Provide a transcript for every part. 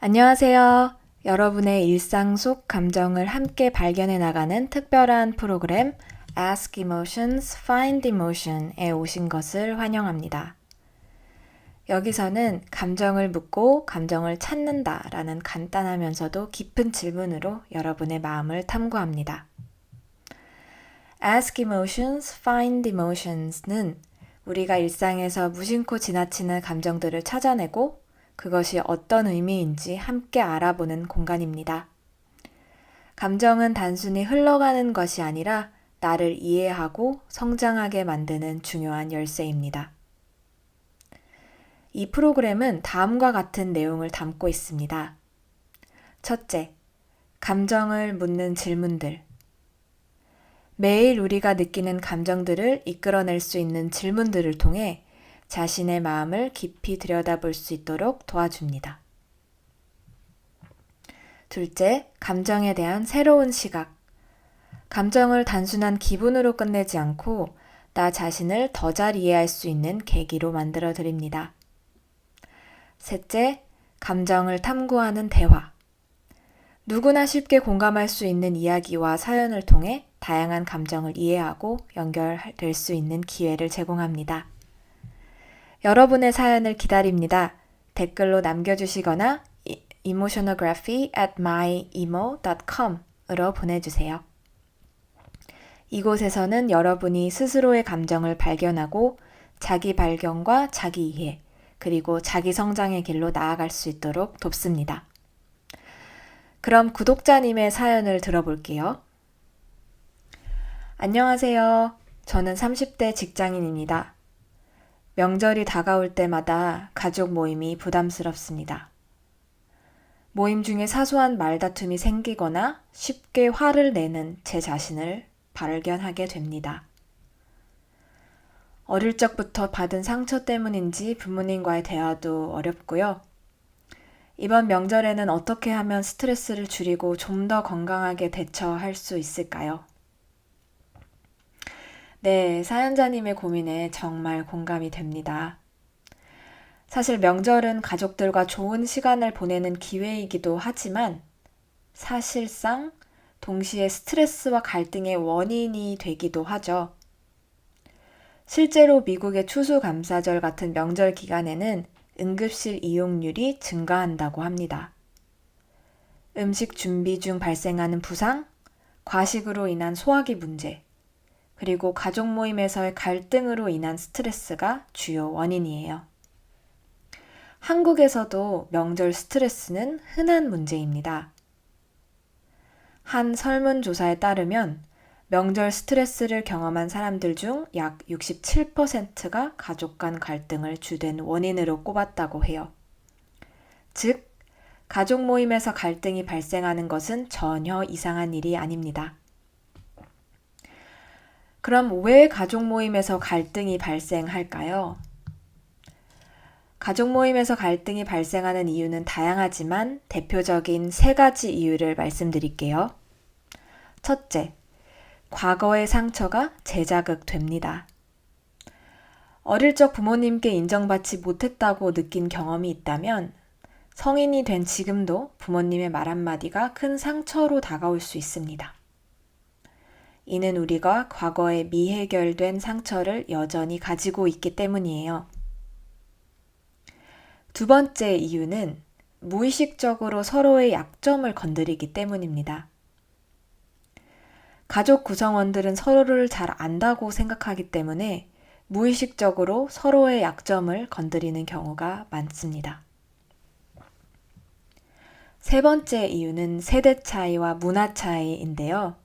안녕하세요. 여러분의 일상 속 감정을 함께 발견해 나가는 특별한 프로그램 Ask Emotions, Find Emotion에 오신 것을 환영합니다. 여기서는 감정을 묻고 감정을 찾는다 라는 간단하면서도 깊은 질문으로 여러분의 마음을 탐구합니다. Ask Emotions, Find Emotions는 우리가 일상에서 무심코 지나치는 감정들을 찾아내고 그것이 어떤 의미인지 함께 알아보는 공간입니다. 감정은 단순히 흘러가는 것이 아니라 나를 이해하고 성장하게 만드는 중요한 열쇠입니다. 이 프로그램은 다음과 같은 내용을 담고 있습니다. 첫째, 감정을 묻는 질문들. 매일 우리가 느끼는 감정들을 이끌어낼 수 있는 질문들을 통해 자신의 마음을 깊이 들여다볼 수 있도록 도와줍니다. 둘째, 감정에 대한 새로운 시각. 감정을 단순한 기분으로 끝내지 않고 나 자신을 더 잘 이해할 수 있는 계기로 만들어 드립니다. 셋째, 감정을 탐구하는 대화. 누구나 쉽게 공감할 수 있는 이야기와 사연을 통해 다양한 감정을 이해하고 연결될 수 있는 기회를 제공합니다. 여러분의 사연을 기다립니다. 댓글로 남겨주시거나 emotionography@myemo.com으로 보내주세요. 이곳에서는 여러분이 스스로의 감정을 발견하고 자기 발견과 자기 이해, 그리고 자기 성장의 길로 나아갈 수 있도록 돕습니다. 그럼 구독자님의 사연을 들어볼게요. 안녕하세요. 저는 30대 직장인입니다. 명절이 다가올 때마다 가족 모임이 부담스럽습니다. 모임 중에 사소한 말다툼이 생기거나 쉽게 화를 내는 제 자신을 발견하게 됩니다. 어릴 적부터 받은 상처 때문인지 부모님과의 대화도 어렵고요. 이번 명절에는 어떻게 하면 스트레스를 줄이고 좀 더 건강하게 대처할 수 있을까요? 네, 사연자님의 고민에 정말 공감이 됩니다. 사실 명절은 가족들과 좋은 시간을 보내는 기회이기도 하지만 사실상 동시에 스트레스와 갈등의 원인이 되기도 하죠. 실제로 미국의 추수감사절 같은 명절 기간에는 응급실 이용률이 증가한다고 합니다. 음식 준비 중 발생하는 부상, 과식으로 인한 소화기 문제, 그리고 가족 모임에서의 갈등으로 인한 스트레스가 주요 원인이에요. 한국에서도 명절 스트레스는 흔한 문제입니다. 한 설문조사에 따르면 명절 스트레스를 경험한 사람들 중 약 67%가 가족 간 갈등을 주된 원인으로 꼽았다고 해요. 즉, 가족 모임에서 갈등이 발생하는 것은 전혀 이상한 일이 아닙니다. 그럼 왜 가족 모임에서 갈등이 발생할까요? 가족 모임에서 갈등이 발생하는 이유는 다양하지만 대표적인 3가지 이유를 말씀드릴게요. 첫째, 과거의 상처가 재자극됩니다. 어릴 적 부모님께 인정받지 못했다고 느낀 경험이 있다면 성인이 된 지금도 부모님의 말 한마디가 큰 상처로 다가올 수 있습니다. 이는 우리가 과거에 미해결된 상처를 여전히 가지고 있기 때문이에요. 두 번째 이유는 무의식적으로 서로의 약점을 건드리기 때문입니다. 가족 구성원들은 서로를 잘 안다고 생각하기 때문에 무의식적으로 서로의 약점을 건드리는 경우가 많습니다. 세 번째 이유는 세대 차이와 문화 차이인데요.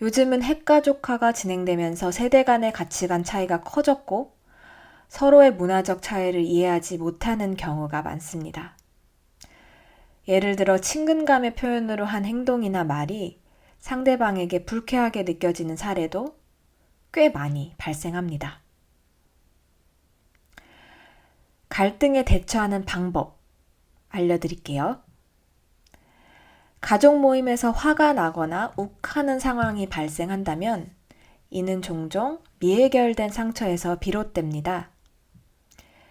요즘은 핵가족화가 진행되면서 세대 간의 가치관 차이가 커졌고 서로의 문화적 차이를 이해하지 못하는 경우가 많습니다. 예를 들어 친근감의 표현으로 한 행동이나 말이 상대방에게 불쾌하게 느껴지는 사례도 꽤 많이 발생합니다. 갈등에 대처하는 방법 알려드릴게요. 가족 모임에서 화가 나거나 욱하는 상황이 발생한다면 이는 종종 미해결된 상처에서 비롯됩니다.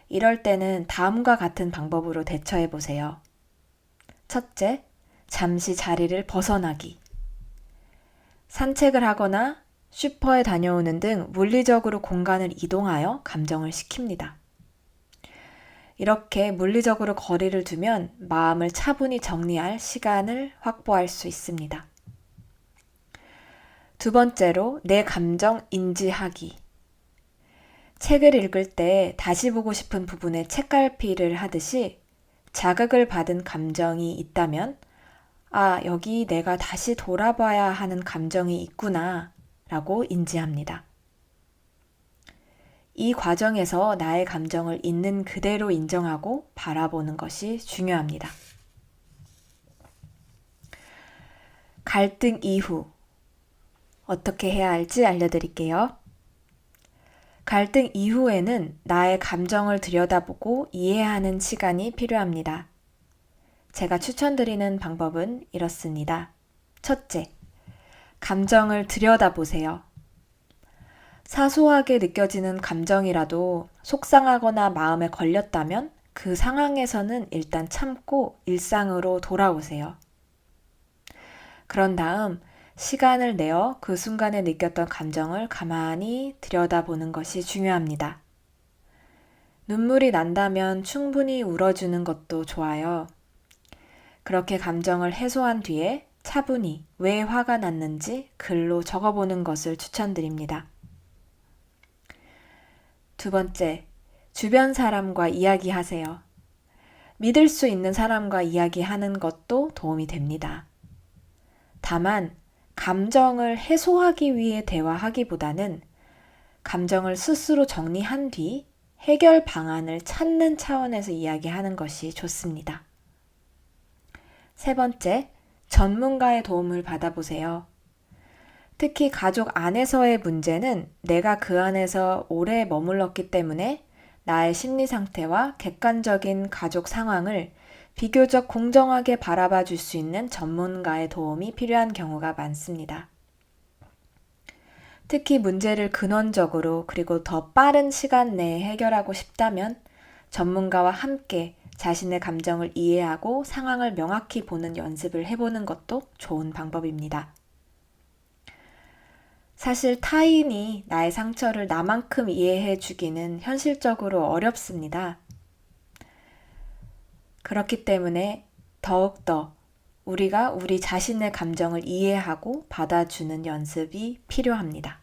이럴 때는 다음과 같은 방법으로 대처해 보세요. 첫째, 잠시 자리를 벗어나기. 산책을 하거나 슈퍼에 다녀오는 등 물리적으로 공간을 이동하여 감정을 식힙니다. 이렇게 물리적으로 거리를 두면 마음을 차분히 정리할 시간을 확보할 수 있습니다. 두 번째로, 내 감정 인지하기. 책을 읽을 때 다시 보고 싶은 부분에 책갈피를 하듯이 자극을 받은 감정이 있다면, 아, 여기 내가 다시 돌아봐야 하는 감정이 있구나 라고 인지합니다. 이 과정에서 나의 감정을 있는 그대로 인정하고 바라보는 것이 중요합니다. 갈등 이후 어떻게 해야 할지 알려드릴게요. 갈등 이후에는 나의 감정을 들여다보고 이해하는 시간이 필요합니다. 제가 추천드리는 방법은 이렇습니다. 첫째, 감정을 들여다보세요. 사소하게 느껴지는 감정이라도 속상하거나 마음에 걸렸다면 그 상황에서는 일단 참고 일상으로 돌아오세요. 그런 다음 시간을 내어 그 순간에 느꼈던 감정을 가만히 들여다보는 것이 중요합니다. 눈물이 난다면 충분히 울어주는 것도 좋아요. 그렇게 감정을 해소한 뒤에 차분히 왜 화가 났는지 글로 적어보는 것을 추천드립니다. 두 번째, 주변 사람과 이야기하세요. 믿을 수 있는 사람과 이야기하는 것도 도움이 됩니다. 다만, 감정을 해소하기 위해 대화하기보다는 감정을 스스로 정리한 뒤 해결 방안을 찾는 차원에서 이야기하는 것이 좋습니다. 세 번째, 전문가의 도움을 받아보세요. 특히 가족 안에서의 문제는 내가 그 안에서 오래 머물렀기 때문에 나의 심리 상태와 객관적인 가족 상황을 비교적 공정하게 바라봐 줄 수 있는 전문가의 도움이 필요한 경우가 많습니다. 특히 문제를 근원적으로 그리고 더 빠른 시간 내에 해결하고 싶다면 전문가와 함께 자신의 감정을 이해하고 상황을 명확히 보는 연습을 해보는 것도 좋은 방법입니다. 사실 타인이 나의 상처를 나만큼 이해해 주기는 현실적으로 어렵습니다. 그렇기 때문에 더욱더 우리가 우리 자신의 감정을 이해하고 받아주는 연습이 필요합니다.